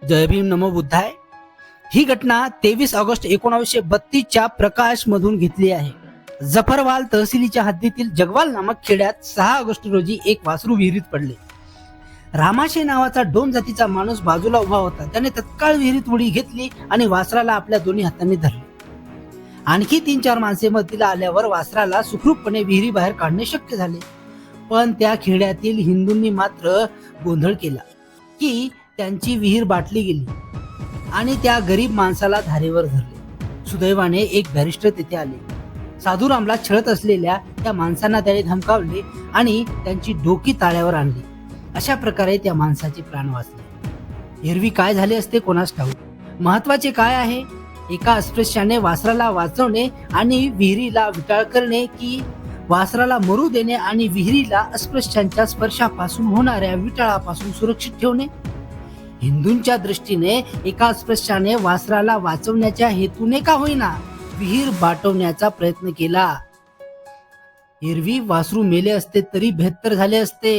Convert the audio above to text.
जय भीम नमो बुद्धाय. ही घटना 23 ऑगस्ट 1932च्या प्रकाश मधून घेतली आहे. जफरवाल तहसीलीच्या हद्दीतील जगवाल नामक खेड्यात 6 ऑगस्ट रोजी एक वासरू विहिरीत पडले. रामाशे नावाचा डोम जातीचा माणूस बाजूला उभा होता. त्याने तत्काळ विहिरीत उडी घेतली आणि वासराला आपल्या दोन्ही हातांनी धरले. आणखी 3-4 माणसे मदतीला आल्यावर वासराला सुखरूपपणे विहिरी बाहेर काढणे शक्य झाले. पण त्या खेड्यातील हिंदूंनी मात्र गोंधळ केला की त्यांची विहीर बाटली गेली आणि त्या गरीब माणसाला धारेवर धरले. सुदैवाने एक बॅरिस्टर तिथे आले. साधुरामला छळत असलेल्या त्या माणसांना त्याने धमकावले आणि त्यांची डोकी ताळ्यावर आणली. अशा प्रकारे त्या माणसाचे प्राण वाचले. एरवी काय झाले असते कोणास ठाऊक. महत्वाचे काय आहे, एका अस्पृश्याने वासराला वाचवणे आणि विहिरीला विटाळ करणे की वासराला मरू देणे आणि विहिरीला अस्पृश्यांच्या स्पर्शापासून होणाऱ्या विटाळापासून सुरक्षित ठेवणे. हिंदूंच्या दृष्टीने एका अस्पृश्याने वासराला वाचवण्याच्या हेतूने का होईना विहीर बाटवण्याचा प्रयत्न केला. एरवी वासरू मेले असते तरी 72 झाले असते.